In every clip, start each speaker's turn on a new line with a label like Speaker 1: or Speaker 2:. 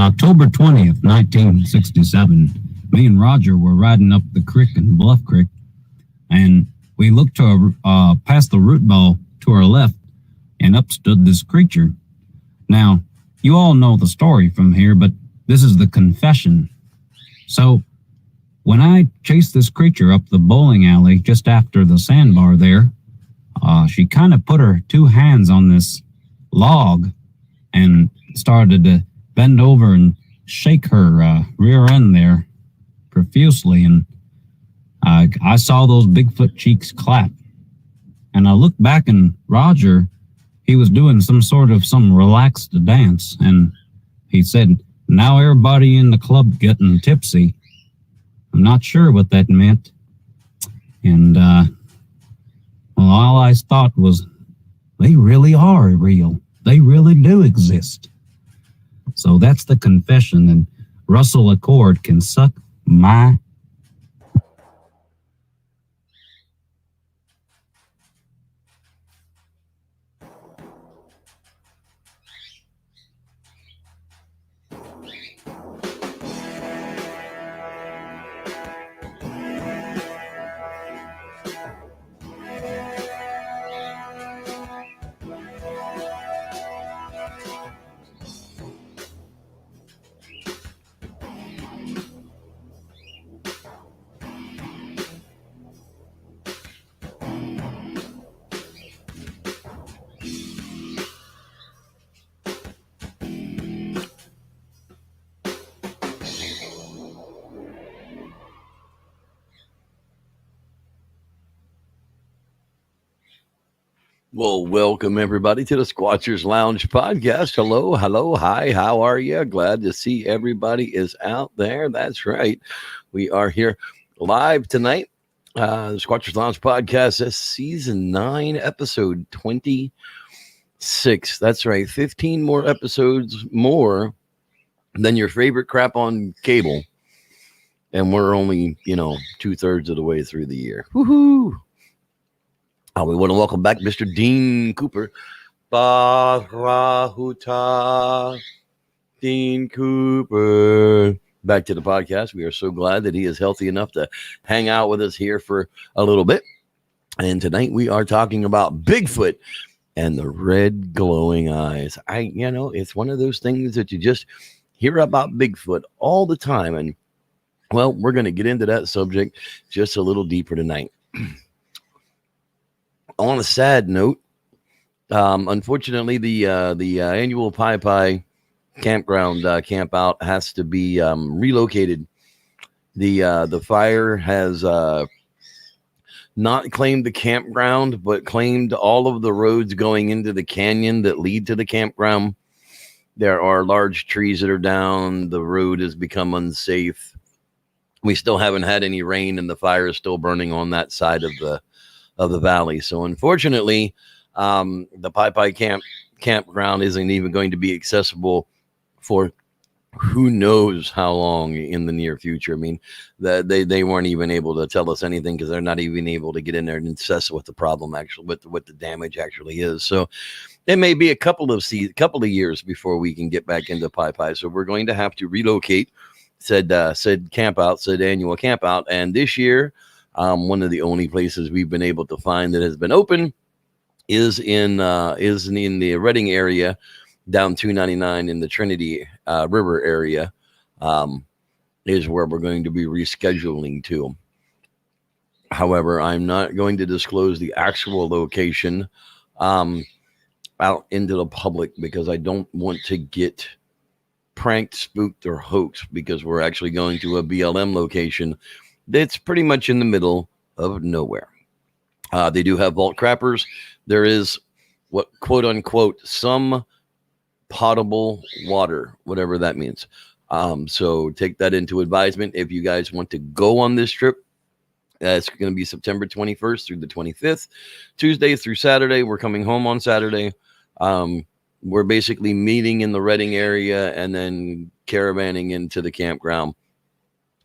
Speaker 1: October 20th, 1967, me and Roger were riding up the creek in Bluff Creek, and we looked to past the root ball to our left, and up stood this creature. Now, you all know the story from here, but this is the confession. So, when I chased this creature up the bowling alley just after the sandbar there, she kind of put her two hands on this log and started to bend over and shake her rear end there profusely, and I saw those Bigfoot cheeks clap. And I looked back, and Roger, he was doing some relaxed dance, and he said, "Now everybody in the club getting tipsy." I'm not sure what that meant. And, all I thought was, they really are real. They really do exist. So that's the confession, and Russell Accord can suck my...
Speaker 2: Well, welcome everybody to the Squatchers Lounge podcast. Hello, hi, how are you? Glad to see everybody is out there. That's right. We are here live tonight. The Squatchers Lounge podcast, this season 9, episode 26. That's right. 15 more episodes more than your favorite crap on cable. And we're only, 2/3 of the way through the year. Woohoo! We want to welcome back Mr. Dean Cooper. Barahuta, Dean Cooper. Back to the podcast. We are so glad that he is healthy enough to hang out with us here for a little bit. And tonight we are talking about Bigfoot and the red glowing eyes. It's one of those things that you just hear about Bigfoot all the time. And, well, we're going to get into that subject just a little deeper tonight. On a sad note, unfortunately, the annual Pi Campground camp out has to be relocated. The fire has not claimed the campground, but claimed all of the roads going into the canyon that lead to the campground. There are large trees that are down. The road has become unsafe. We still haven't had any rain, and the fire is still burning on that side of the valley. So unfortunately, the Pi campground isn't even going to be accessible for who knows how long in the near future. I mean, they weren't even able to tell us anything because they're not even able to get in there and assess what the problem actually, what the damage actually is. So it may be a couple of years before we can get back into Pi. So we're going to have to relocate said annual camp out. And this year, one of the only places we've been able to find that has been open is in the Redding area, down 299 in the Trinity River area, is where we're going to be rescheduling to. However, I'm not going to disclose the actual location out into the public because I don't want to get pranked, spooked, or hoaxed, because we're actually going to a BLM location that's pretty much in the middle of nowhere. They do have vault crappers. There is what, quote unquote, some potable water, whatever that means. So take that into advisement. If you guys want to go on this trip, it's going to be September 21st through the 25th, Tuesday through Saturday. We're coming home on Saturday. We're basically meeting in the Redding area and then caravanning into the campground.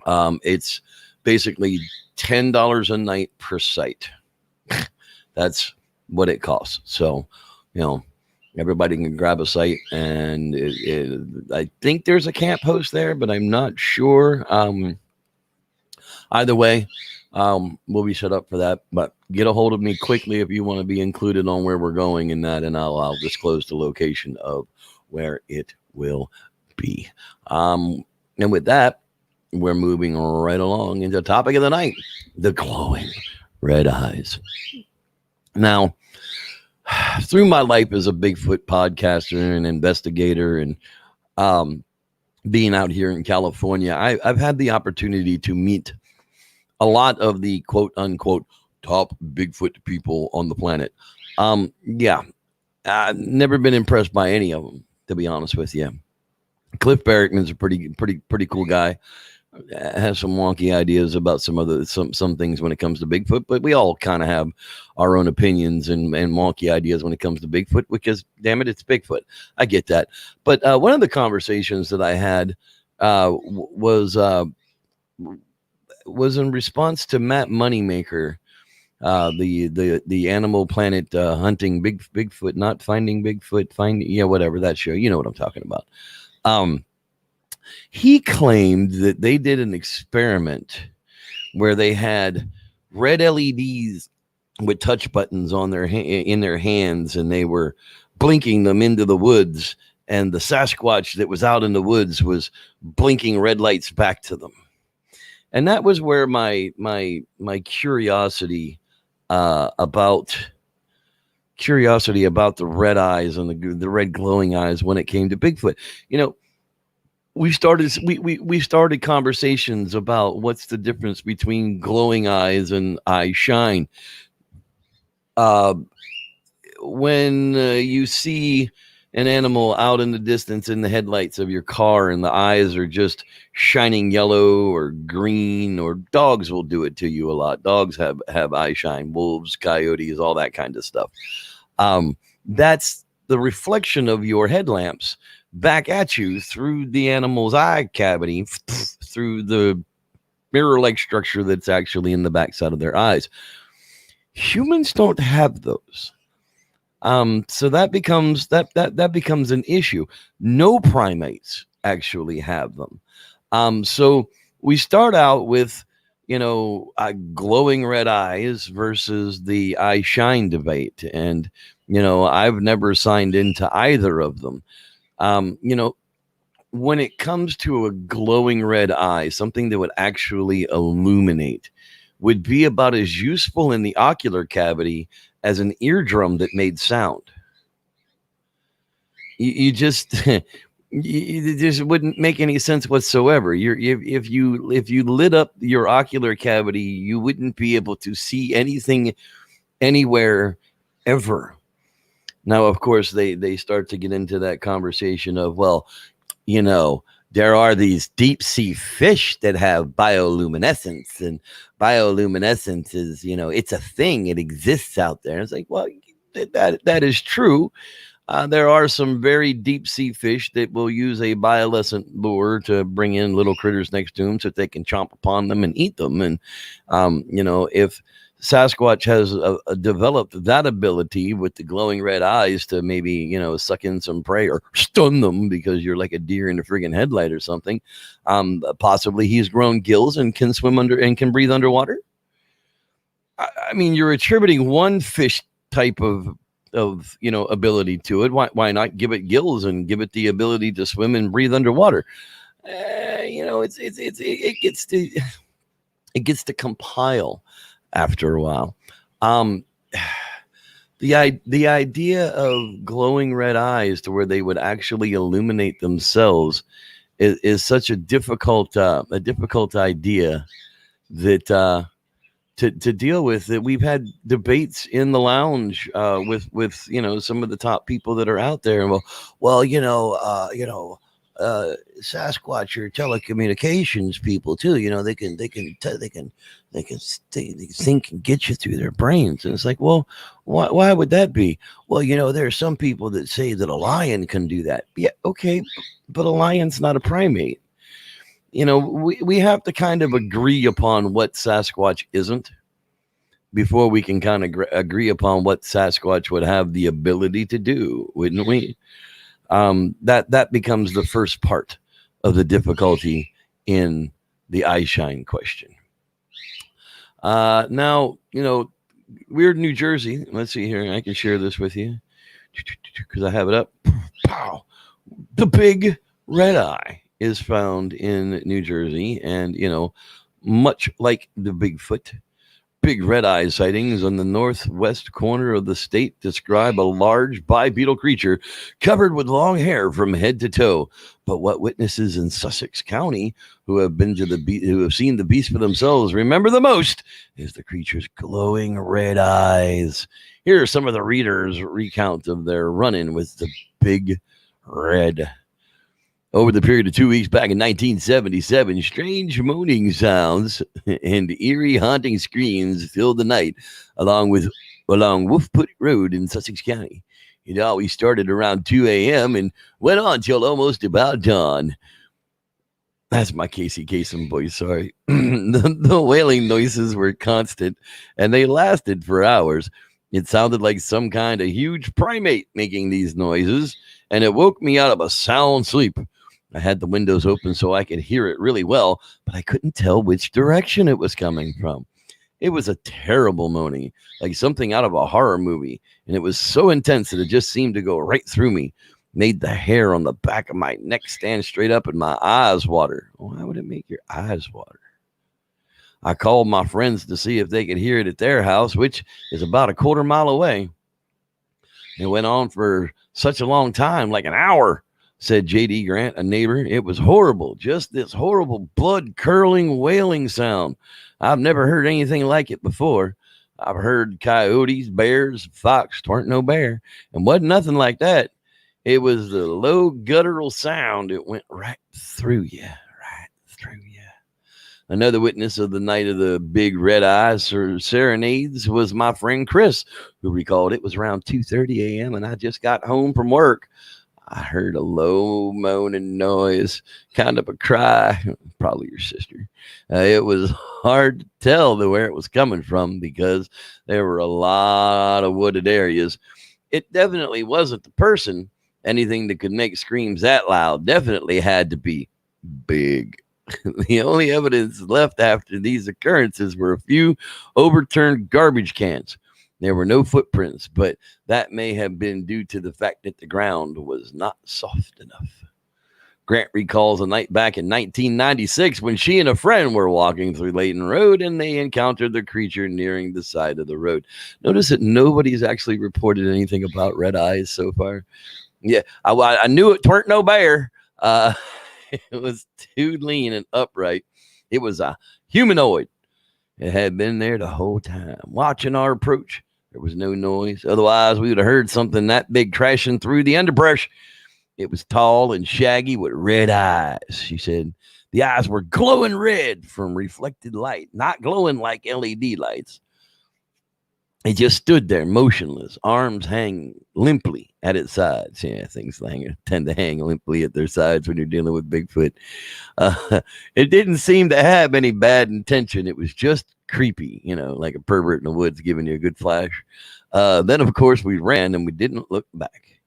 Speaker 2: It's basically $10 a night per site. That's what it costs. So, Everybody can grab a site, and I think there's a camp host there, but I'm not sure. Either way, we'll be set up for that. But get a hold of me quickly if you want to be included on where we're going in that, and I'll disclose the location of where it will be. And with that, we're moving right along into the topic of the night: the glowing red eyes. Now, through my life as a Bigfoot podcaster and investigator, and being out here in California, I've had the opportunity to meet a lot of the quote unquote top Bigfoot people on the planet. Yeah, I've never been impressed by any of them, to be honest with you. Cliff Barrickman's a pretty cool guy. Has some wonky ideas about some things when it comes to Bigfoot, but we all kind of have our own opinions and wonky ideas when it comes to Bigfoot, because damn it, it's Bigfoot. I get that. But one of the conversations that I had was in response to Matt Moneymaker, the Animal Planet hunting Bigfoot, not finding Bigfoot, whatever that show. You know what I'm talking about. He claimed that they did an experiment where they had red LEDs with touch buttons on in their hands, and they were blinking them into the woods, and the Sasquatch that was out in the woods was blinking red lights back to them. And that was where my curiosity about the red eyes and the red glowing eyes when it came to Bigfoot. We started conversations about what's the difference between glowing eyes and eye shine. When you see an animal out in the distance in the headlights of your car and the eyes are just shining yellow or green, or dogs will do it to you a lot. Dogs have eye shine, wolves, coyotes, all that kind of stuff. That's the reflection of your headlamps back at you through the animal's eye cavity, through the mirror-like structure that's actually in the backside of their eyes. Humans don't have those. So that becomes an issue. No primates actually have them. So we start out with, glowing red eyes versus the eye shine debate. And, I've never signed into either of them. When it comes to a glowing red eye, something that would actually illuminate would be about as useful in the ocular cavity as an eardrum that made sound. You just it just wouldn't make any sense whatsoever. If you lit up your ocular cavity, you wouldn't be able to see anything anywhere ever. Now, of course, they start to get into that conversation of, well, there are these deep sea fish that have bioluminescence, and bioluminescence is, it's a thing. It exists out there. And it's like, well, that is true. There are some very deep sea fish that will use a bioluminescent lure to bring in little critters next to them so that they can chomp upon them and eat them. And, if Sasquatch has developed that ability with the glowing red eyes to maybe, suck in some prey or stun them because you're like a deer in a friggin' headlight or something. Possibly he's grown gills and can swim under and can breathe underwater. I mean, you're attributing one fish type of ability to it. Why not give it gills and give it the ability to swim and breathe underwater? It gets to compile after a while. The idea of glowing red eyes to where they would actually illuminate themselves is such a difficult idea that to deal with. That we've had debates in the lounge with some of the top people that are out there. And Sasquatch are telecommunications people too. They can think and get you through their brains. And it's like, well, why would that be? Well, there are some people that say that a lion can do that. Yeah, okay, but a lion's not a primate. We have to kind of agree upon what Sasquatch isn't. before we can kind of agree upon what Sasquatch would have the ability to do, wouldn't we? That becomes the first part of the difficulty in the eye shine question. Now, we're in New Jersey. Let's see here. I can share this with you because I have it up. Pow. The big red eye is found in New Jersey, and much like the Bigfoot, big red eye sightings on the northwest corner of the state describe a large bipedal creature covered with long hair from head to toe. But what witnesses in Sussex County who have seen the beast for themselves remember the most is the creature's glowing red eyes. Here are some of the readers' recount of their run-in with the big red. Over the period of 2 weeks back in 1977, strange moaning sounds and eerie haunting screams filled the night along Wolfput Road in Sussex County. It always started around 2 a.m. and went on till almost about dawn. That's my Casey Kasem voice, sorry. The wailing noises were constant, and they lasted for hours. It sounded like some kind of huge primate making these noises, and it woke me out of a sound sleep. I had the windows open so I could hear it really well, but I couldn't tell which direction it was coming from. It was a terrible moaning, like something out of a horror movie, and it was so intense that it just seemed to go right through me. Made the hair on the back of my neck stand straight up and my eyes water. Why would it make your eyes water? I called my friends to see if they could hear it at their house, which is about a quarter mile away. It went on for such a long time, like an hour, said J.D. Grant, a neighbor. It was horrible, just this horrible blood-curdling wailing sound. I've never heard anything like it before. I've heard coyotes, bears, fox. Twarn't no bear, and wasn't nothing like that. It was the low guttural sound. It went right through you, right through you. Another witness of the night of the big red eyes serenades was my friend Chris, who recalled it was around 2:30 a.m. and I just got home from work. I heard a low moaning noise, kind of a cry, probably your sister. It was hard to tell where it was coming from because there were a lot of wooded areas. It definitely wasn't the person. Anything that could make screams that loud definitely had to be big. The only evidence left after these occurrences were a few overturned garbage cans. There were no footprints, but that may have been due to the fact that the ground was not soft enough. Grant recalls a night back in 1996 when she and a friend were walking through Layton Road and they encountered the creature nearing the side of the road. Notice that nobody's actually reported anything about red eyes so far. Yeah, I knew it weren't no bear. It was too lean and upright. It was a humanoid. It had been there the whole time, watching our approach. There was no noise. Otherwise, we would have heard something that big crashing through the underbrush. It was tall and shaggy with red eyes, she said. The eyes were glowing red from reflected light, not glowing like LED lights. It just stood there motionless, arms hanging limply at its sides. Yeah, things tend to hang limply at their sides when you're dealing with Bigfoot. It didn't seem to have any bad intention. It was just creepy, like a pervert in the woods giving you a good flash. Then, of course, we ran and we didn't look back.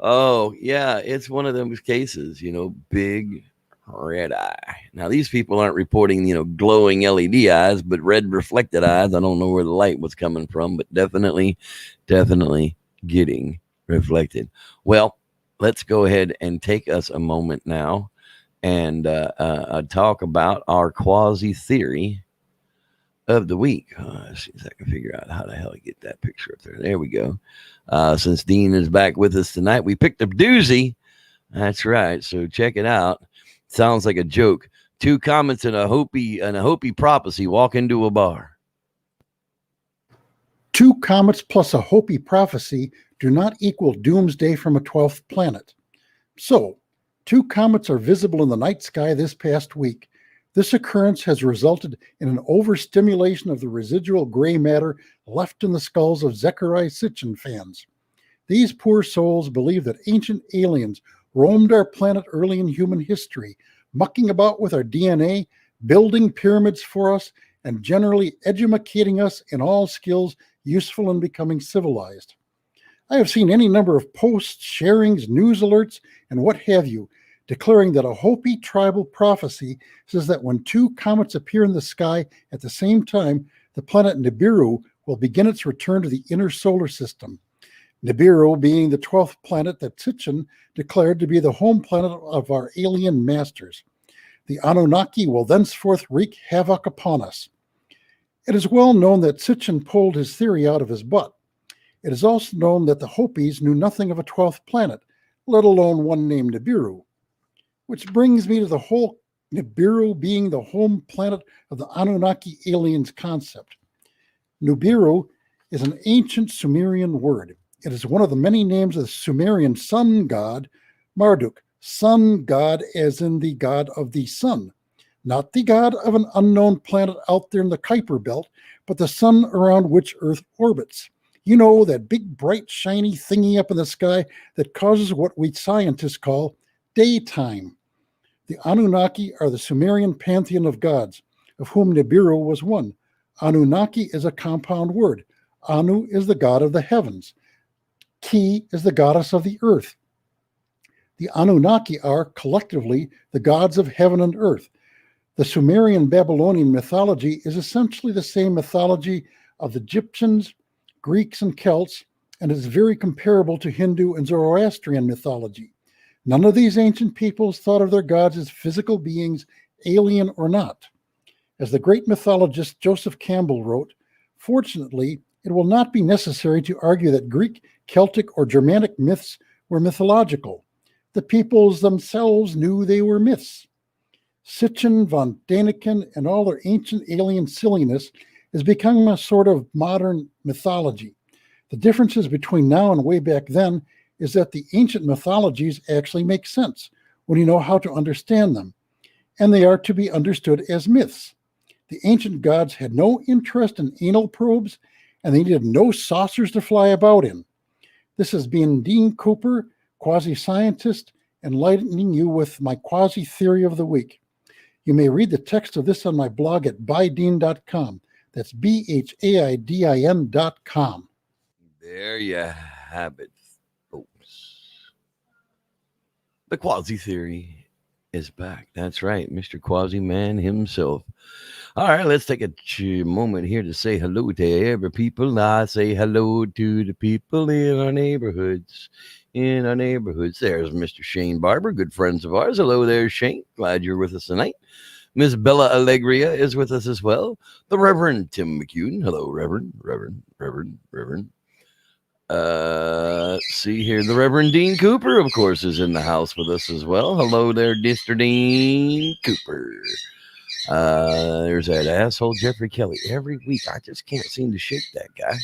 Speaker 2: Oh, yeah, it's one of those cases, big red eye. Now, these people aren't reporting, glowing LED eyes, but red reflected eyes. I don't know where the light was coming from, but definitely getting reflected. Well, let's go ahead and take us a moment now and talk about our quasi theory of the week. Let's see if I can figure out how the hell I get that picture up there. There we go. Since Dean is back with us tonight, we picked a doozy. That's right. So check it out. Sounds like a joke. 2 comments and a Hopi prophecy walk into a bar.
Speaker 3: 2 comets plus a Hopi prophecy do not equal doomsday from a 12th planet. So, 2 comets are visible in the night sky this past week. This occurrence has resulted in an overstimulation of the residual gray matter left in the skulls of Zecharia Sitchin fans. These poor souls believe that ancient aliens roamed our planet early in human history, mucking about with our DNA, building pyramids for us, and generally educating us in all skills useful in becoming civilized. I have seen any number of posts, sharings, news alerts, and what have you, declaring that a Hopi tribal prophecy says that when two comets appear in the sky at the same time, the planet Nibiru will begin its return to the inner solar system. Nibiru being the 12th planet that Sitchin declared to be the home planet of our alien masters. The Anunnaki will thenceforth wreak havoc upon us. It is well known that Sitchin pulled his theory out of his butt. It is also known that the Hopis knew nothing of a 12th planet, let alone one named Nibiru. Which brings me to the whole Nibiru being the home planet of the Anunnaki aliens concept. Nibiru is an ancient Sumerian word. It is one of the many names of the Sumerian sun god, Marduk, sun god as in the god of the sun, not the god of an unknown planet out there in the Kuiper belt, but the sun around which Earth orbits. You know, that big, bright, shiny thingy up in the sky that causes what we scientists call daytime. The Anunnaki are the Sumerian pantheon of gods, of whom Nibiru was one. Anunnaki is a compound word. Anu is the god of the heavens. Ki is the goddess of the earth. The Anunnaki are, collectively, the gods of heaven and earth. The Sumerian Babylonian mythology is essentially the same mythology of the Egyptians, Greeks, and Celts, and is very comparable to Hindu and Zoroastrian mythology. None of these ancient peoples thought of their gods as physical beings, alien or not. As the great mythologist Joseph Campbell wrote, fortunately, it will not be necessary to argue that Greek, Celtic, or Germanic myths were mythological. The peoples themselves knew they were myths. Sitchin, von Däniken, and all their ancient alien silliness is becoming a sort of modern mythology. The differences between now and way back then is that the ancient mythologies actually make sense when you know how to understand them, and they are to be understood as myths. The ancient gods had no interest in anal probes, and they needed no saucers to fly about in. This has been Dean Cooper, quasi-scientist, enlightening you with my quasi-theory of the week. You may read the text of this on my blog at bydean.com. That's BHAIDIN.com.
Speaker 2: There you have it, folks. The Quasi Theory is back. That's right, Mr. Quasi Man himself. All right, let's take a moment here to say hello to every people. I say hello to the people in our neighborhoods. There's Mr. Shane Barber, good friends of ours. Hello there, Shane. Glad you're with us tonight. Miss Bella Allegria is with us as well. The Reverend Tim McCune. Hello, Reverend. See here, the Reverend Dean Cooper, of course, is in the house with us as well. Hello there, Mr. Dean Cooper. There's that asshole Jeffrey Kelly. Every week, I just can't seem to shake that guy.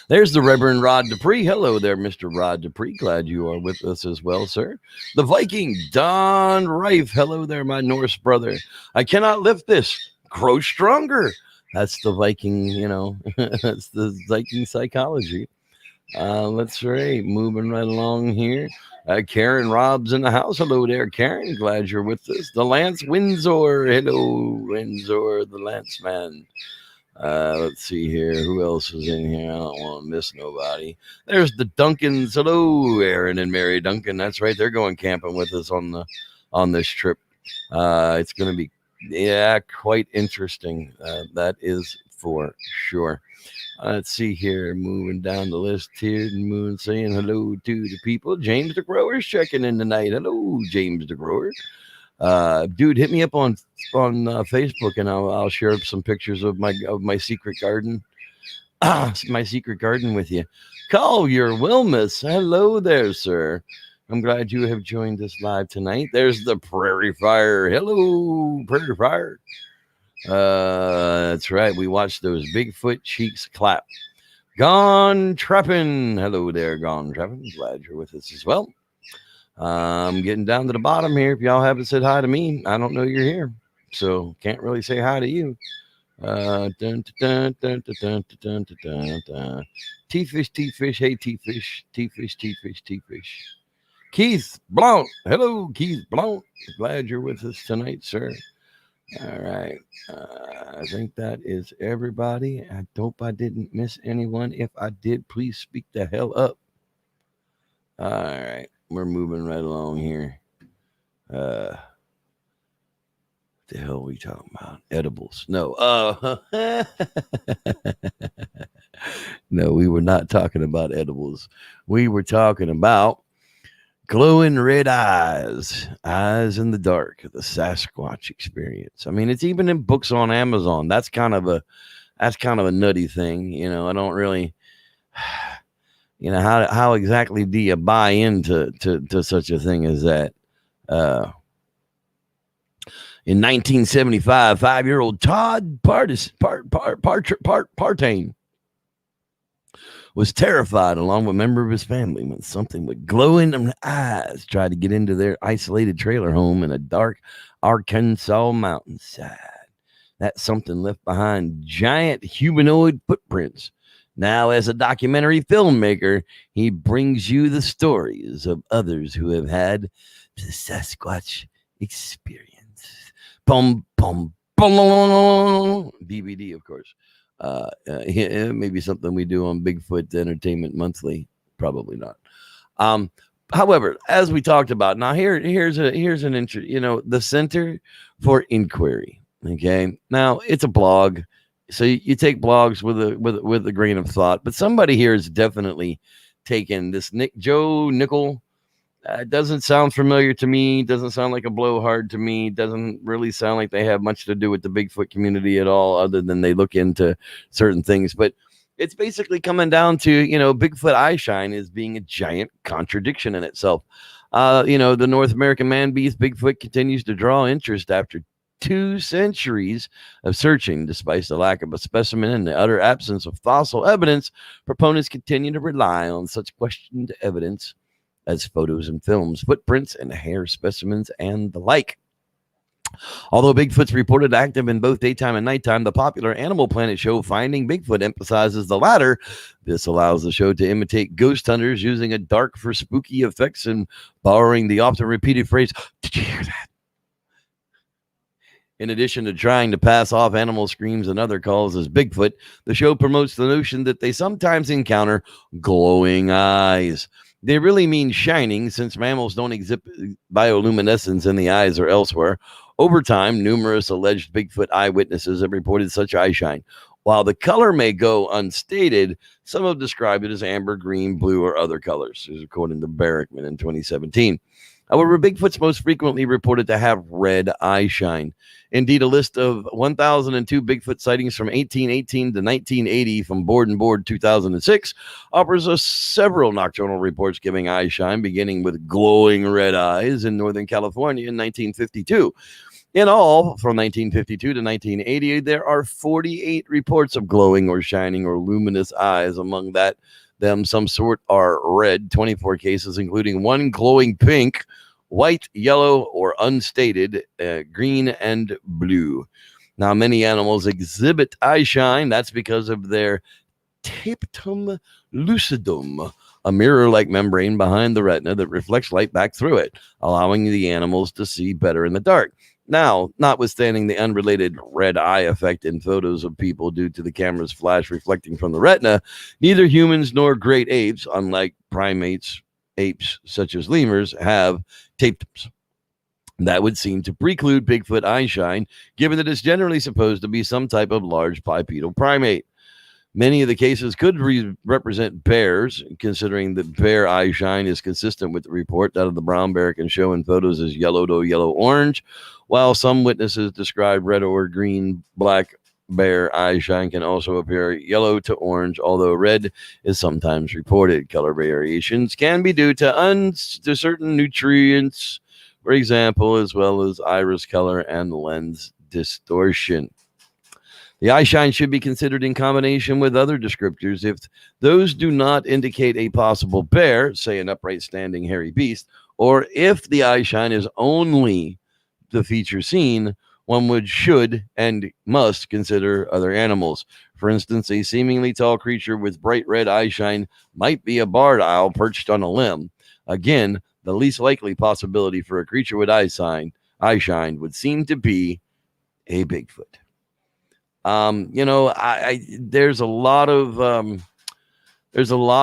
Speaker 2: There's the Reverend Rod Dupree. Hello there, Mr. Rod Dupree. Glad you are with us as well, sir. The Viking, Don Rife. Hello there, my Norse brother. I cannot lift this. Grow stronger. That's the Viking, that's the Viking psychology. That's right. Moving right along here. Karen Rob's in the house. Hello there, Karen. Glad you're with us. The Lance Windsor. Hello, Windsor, the Lance man. Let's see here. Who else is in here? I don't want to miss nobody. There's the Duncans. Hello, Aaron and Mary Duncan. That's right. They're going camping with us on this trip. It's going to be, quite interesting. That is for sure. Let's see here. Moving down the list here. Saying hello to the people. James the Grower's checking in tonight. Hello, James the Grower. Dude, hit me up on Facebook, and I'll share some pictures of my secret garden. My secret garden with you. Collier Wilmus, hello there, sir. I'm glad you have joined us live tonight. There's the Prairie Fire. Hello, Prairie Fire. That's right. We watched those Bigfoot cheeks clap. Gone Trappin'. Hello there, Gone Trappin'. Glad you're with us as well. I'm getting down to the bottom here. If y'all haven't said hi to me, I don't know you're here, so can't really say hi to you. T-Fish, hey T-Fish. Keith Blount, hello Keith Blount. Glad you're with us tonight, sir. All right. I think that is everybody. I hope I didn't miss anyone. If I did, please speak the hell up. All right. We're moving right along here. What the hell are we talking about? Edibles. No. No, we were not talking about edibles. We were talking about glowing red eyes, eyes in the dark, the Sasquatch experience. I mean, it's even in books on Amazon. That's kind of a nutty thing. I don't really, how exactly do you buy into to such a thing as that? In 1975, 5-year-old Todd Partain was terrified, along with a member of his family, when something with glowing eyes tried to get into their isolated trailer home in a dark Arkansas mountainside. That something left behind giant humanoid footprints. Now, as a documentary filmmaker, he brings you the stories of others who have had the Sasquatch experience. Bum, bum, bum. DVD, of course. Maybe something we do on Bigfoot Entertainment Monthly. Probably not. However, as we talked about, now here's an interest. The Center for Inquiry. Okay, now it's a blog, so you take blogs with a grain of thought. But somebody here has definitely taken this Joe Nickel. Doesn't sound familiar to me. Doesn't sound like a blowhard to me. Doesn't really sound like they have much to do with the Bigfoot community at all, other than they look into certain things. But it's basically coming down to, Bigfoot eyeshine is being a giant contradiction in itself. The North American man beast Bigfoot continues to draw interest after 2 centuries of searching. Despite the lack of a specimen and the utter absence of fossil evidence, proponents continue to rely on such questioned evidence as photos and films, footprints and hair specimens, and the like. Although Bigfoot's reported active in both daytime and nighttime, the popular Animal Planet show Finding Bigfoot emphasizes the latter. This allows the show to imitate ghost hunters, using a dark for spooky effects and borrowing the often repeated phrase, "Did you hear that?" In addition to trying to pass off animal screams and other calls as Bigfoot, the show promotes the notion that they sometimes encounter glowing eyes. They really mean shining, since mammals don't exhibit bioluminescence in the eyes or elsewhere. Over time, numerous alleged Bigfoot eyewitnesses have reported such eyeshine. While the color may go unstated, some have described it as amber, green, blue, or other colors, according to Barrickman in 2017. However, Bigfoot's most frequently reported to have red eyeshine. Indeed, a list of 1,002 Bigfoot sightings from 1818 to 1980 from Board and Board 2006 offers us several nocturnal reports giving eyeshine, beginning with glowing red eyes in Northern California in 1952. In all, from 1952 to 1980, there are 48 reports of glowing or shining or luminous eyes. Among them, some sort are red, 24 cases, including 1 glowing pink, white, yellow, or unstated, green, and blue. Now, many animals exhibit eyeshine. That's because of their tapetum lucidum, a mirror-like membrane behind the retina that reflects light back through it, allowing the animals to see better in the dark. Now, notwithstanding the unrelated red eye effect in photos of people due to the camera's flash reflecting from the retina, neither humans nor great apes, unlike apes such as lemurs, have tapetums. That would seem to preclude Bigfoot eyeshine, given that it's generally supposed to be some type of large bipedal primate. Many of the cases could represent bears, considering that bear eyeshine is consistent with the report that of the brown bear can show in photos as yellow to yellow-orange, while some witnesses describe red or green black bear eyeshine can also appear yellow to orange, although red is sometimes reported. Color variations can be due to certain nutrients, for example, as well as iris color and lens distortion. The eyeshine should be considered in combination with other descriptors if those do not indicate a possible bear, say an upright standing hairy beast, or if the eyeshine is only the feature seen, one should and must consider other animals. For instance, a seemingly tall creature with bright red eyeshine might be a barred owl perched on a limb. Again, the least likely possibility for a creature with eyeshine would seem to be a Bigfoot. There's a lot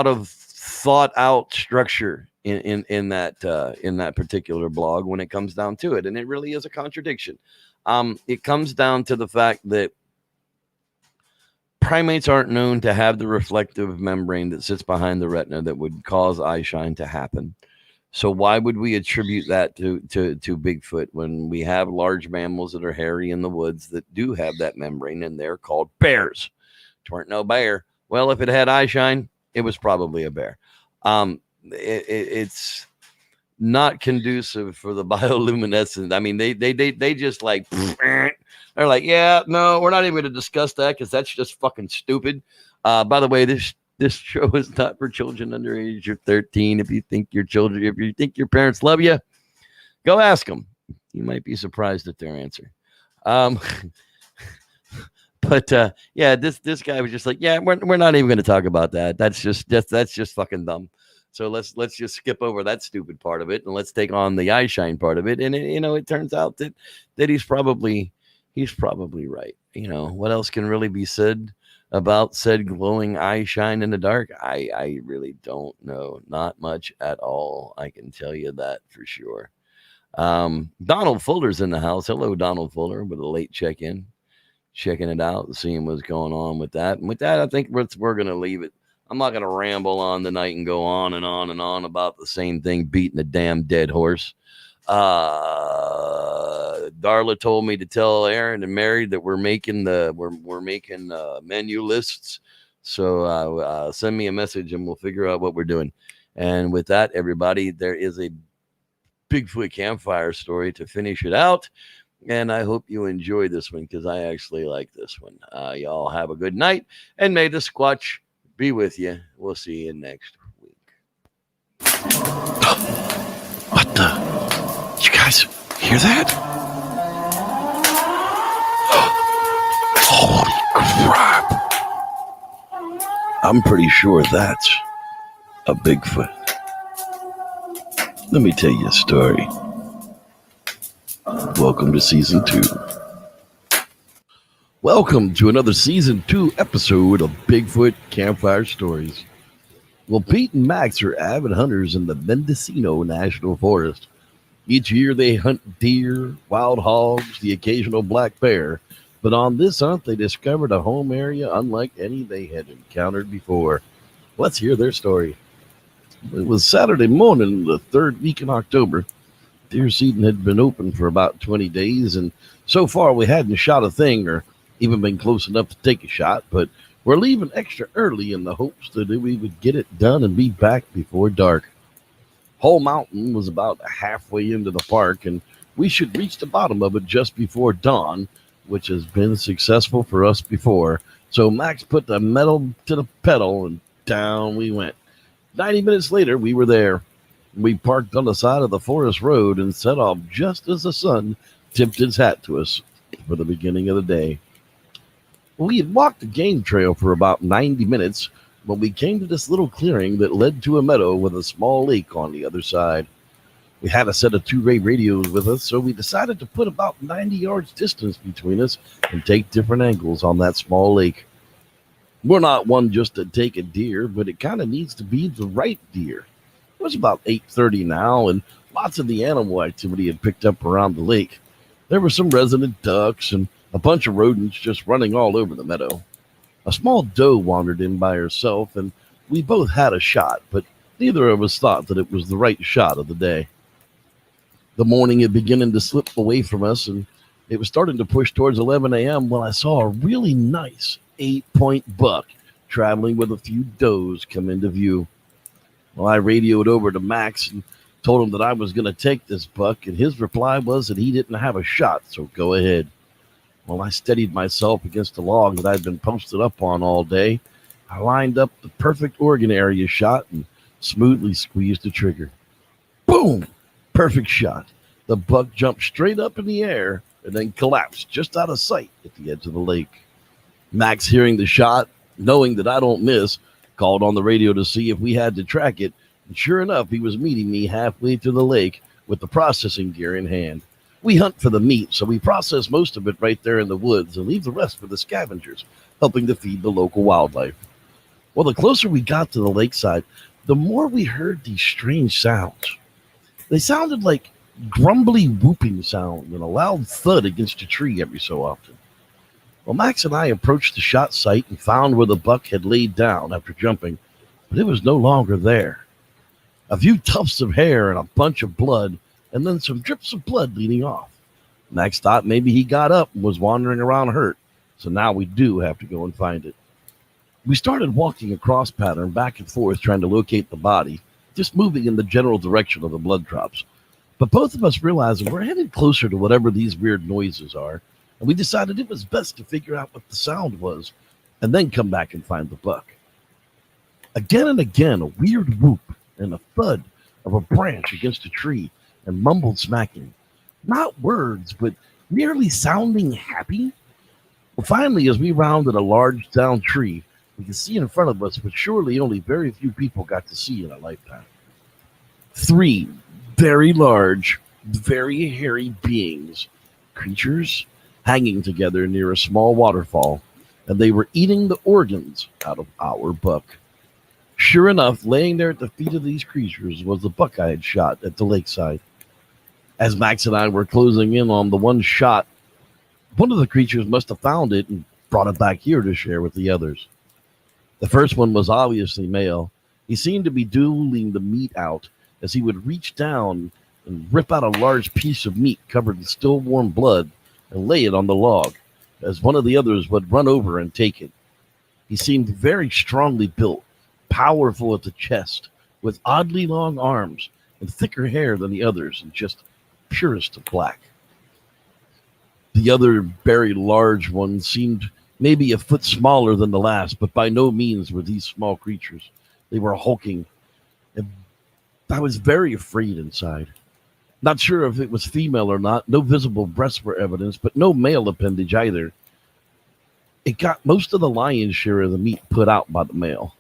Speaker 2: of thought out structure in that particular blog when it comes down to it, and it really is a contradiction. It comes down to the fact that primates aren't known to have the reflective membrane that sits behind the retina that would cause eye shine to happen. So why would we attribute that to Bigfoot when we have large mammals that are hairy in the woods that do have that membrane, and they're called bears? It weren't no bear. Well, if it had eye shine, it was probably a bear. It's not conducive for the bioluminescence. I mean, they just like they're like, yeah, no, we're not even going to discuss that because that's just fucking stupid. By the way, this show is not for children under age of 13. If you think your parents love you, go ask them. You might be surprised at their answer. But yeah, this guy was just like, yeah, we're not even going to talk about that. That's just fucking dumb. So let's just skip over that stupid part of it, and let's take on the eye shine part of it. And it turns out that he's probably right. What else can really be said about said glowing eye shine in the dark? I really don't know. Not much at all. I can tell you that for sure. Donald Fuller's in the house. Hello, Donald Fuller, with a late check-in, checking it out, seeing what's going on with that. And with that, I think we're going to leave it. I'm not going to ramble on tonight and go on and on and on about the same thing, beating a damn dead horse. Darla told me to tell Aaron and Mary that we're making menu lists. So send me a message and we'll figure out what we're doing. And with that, everybody, there is a Bigfoot campfire story to finish it out. And I hope you enjoy this one because I actually like this one. Y'all have a good night, and may the Squatch be with you. We'll see you next week.
Speaker 4: What the? Did you guys hear that? Holy crap. I'm pretty sure that's a Bigfoot. Let me tell you a story. Welcome to season 2. Welcome to another season 2 episode of Bigfoot Campfire Stories. Well, Pete and Max are avid hunters in the Mendocino National Forest. Each year they hunt deer, wild hogs, the occasional black bear. But on this hunt, they discovered a home area unlike any they had encountered before. Let's hear their story. It was Saturday morning, the third week in October. Deer season had been open for about 20 days, and so far we hadn't shot a thing or even been close enough to take a shot, but we're leaving extra early in the hopes that we would get it done and be back before dark. Hole Mountain was about halfway into the park, and we should reach the bottom of it just before dawn, which has been successful for us before. So Max put the metal to the pedal, and down we went. 90 minutes later, we were there. We parked on the side of the forest road and set off just as the sun tipped its hat to us for the beginning of the day. We had walked the game trail for about 90 minutes when we came to this little clearing that led to a meadow with a small lake on the other side. We had a set of 2-way radios with us, so we decided to put about 90 yards distance between us and take different angles on that small lake. We're not one just to take a deer, but it kind of needs to be the right deer. It was about 8:30 now, and lots of the animal activity had picked up around the lake. There were some resident ducks and a bunch of rodents just running all over the meadow. A small doe wandered in by herself, and we both had a shot, but neither of us thought that it was the right shot of the day. The morning had beginning to slip away from us, and it was starting to push towards 11 a.m. when I saw a really nice 8-point buck traveling with a few does come into view. Well, I radioed over to Max and told him that I was going to take this buck, and his reply was that he didn't have a shot, so go ahead. Well, I steadied myself against a log that I'd been posted up on all day. I lined up the perfect organ area shot and smoothly squeezed the trigger. Boom! Perfect shot. The buck jumped straight up in the air and then collapsed just out of sight at the edge of the lake. Max, hearing the shot, knowing that I don't miss, called on the radio to see if we had to track it, and sure enough, he was meeting me halfway to the lake with the processing gear in hand. We hunt for the meat, so we process most of it right there in the woods and leave the rest for the scavengers, helping to feed the local wildlife. Well, the closer we got to the lakeside, the more we heard these strange sounds. They sounded like grumbly whooping sound and a loud thud against a tree every so often. Well, Max and I approached the shot site and found where the buck had laid down after jumping, but it was no longer there. A few tufts of hair and a bunch of blood, and then some drips of blood leading off. Max thought maybe he got up and was wandering around hurt, so now we do have to go and find it. We started walking across pattern back and forth trying to locate the body, just moving in the general direction of the blood drops. But both of us realized we're headed closer to whatever these weird noises are, and we decided it was best to figure out what the sound was and then come back and find the buck. Again and again, a weird whoop and a thud of a branch against a tree and mumbled smacking. Not words, but merely sounding happy. Well, finally, as we rounded a large down tree, we could see in front of us what surely only very few people got to see in a lifetime. 3 very large, very hairy beings, creatures, hanging together near a small waterfall, and they were eating the organs out of our buck. Sure enough, laying there at the feet of these creatures was the buck I had shot at the lakeside. As Max and I were closing in on the one shot, one of the creatures must have found it and brought it back here to share with the others. The first one was obviously male. He seemed to be dueling the meat out as he would reach down and rip out a large piece of meat covered in still warm blood and lay it on the log, as one of the others would run over and take it. He seemed very strongly built, powerful at the chest, with oddly long arms and thicker hair than the others, and just purest of black. The other very large one seemed maybe a foot smaller than the last, but by no means were these small creatures. They were hulking, and I was very afraid inside. Not sure if it was female or not. No visible breasts were evidence, but no male appendage either. It got most of the lion's share of the meat put out by the male.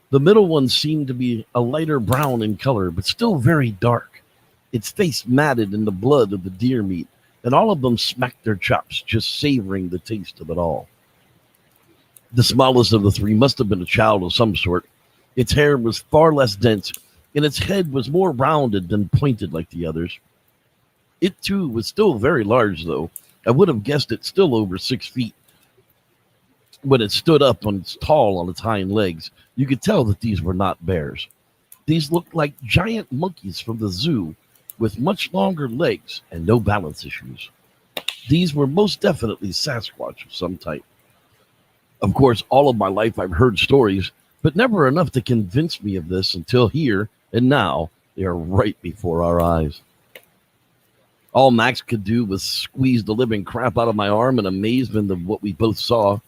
Speaker 4: The middle one seemed to be a lighter brown in color, but still very dark. Its face matted in the blood of the deer meat, and all of them smacked their chops, just savoring the taste of it all. The smallest of the 3 must have been a child of some sort. Its hair was far less dense, and its head was more rounded than pointed like the others. It, too, was still very large, though. I would have guessed it still over 6 feet. When it stood up tall on its hind legs, you could tell that these were not bears. These looked like giant monkeys from the zoo, with much longer legs and no balance issues. These were most definitely Sasquatch of some type. Of course, all of my life I've heard stories, but never enough to convince me of this until here and now they are right before our eyes. All Max could do was squeeze the living crap out of my arm in amazement of what we both saw.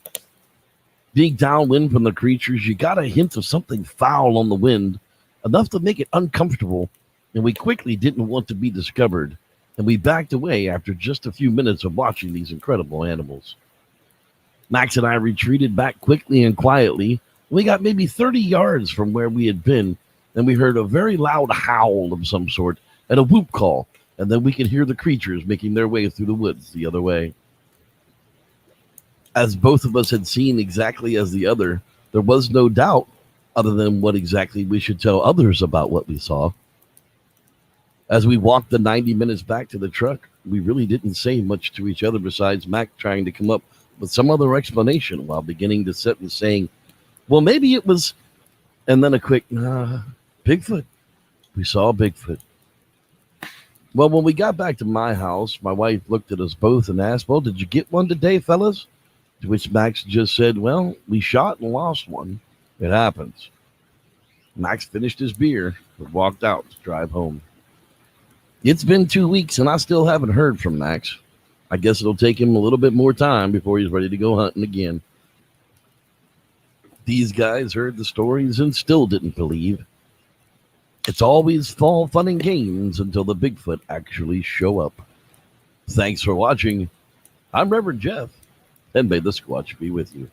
Speaker 4: Being downwind from the creatures, you got a hint of something foul on the wind, enough to make it uncomfortable, and we quickly didn't want to be discovered, and we backed away after just a few minutes of watching these incredible animals. Max and I retreated back quickly and quietly. We got maybe 30 yards from where we had been, and we heard a very loud howl of some sort and a whoop call, and then we could hear the creatures making their way through the woods the other way. As both of us had seen exactly as the other, there was no doubt, other than what exactly we should tell others about what we saw. As we walked the 90 minutes back to the truck, we really didn't say much to each other besides Mac trying to come up with some other explanation while beginning the sentence saying, well, maybe it was, and then a quick, Bigfoot. We saw Bigfoot. Well, when we got back to my house, my wife looked at us both and asked, well, did you get one today, fellas? To which Max just said, well, we shot and lost one. It happens. Max finished his beer and walked out to drive home. It's been 2 weeks and I still haven't heard from Max. I guess it'll take him a little bit more time before he's ready to go hunting again. These guys heard the stories and still didn't believe. It's always fall fun and games until the Bigfoot actually show up. Thanks for watching. I'm Reverend Jeff, and may the Squatch be with you.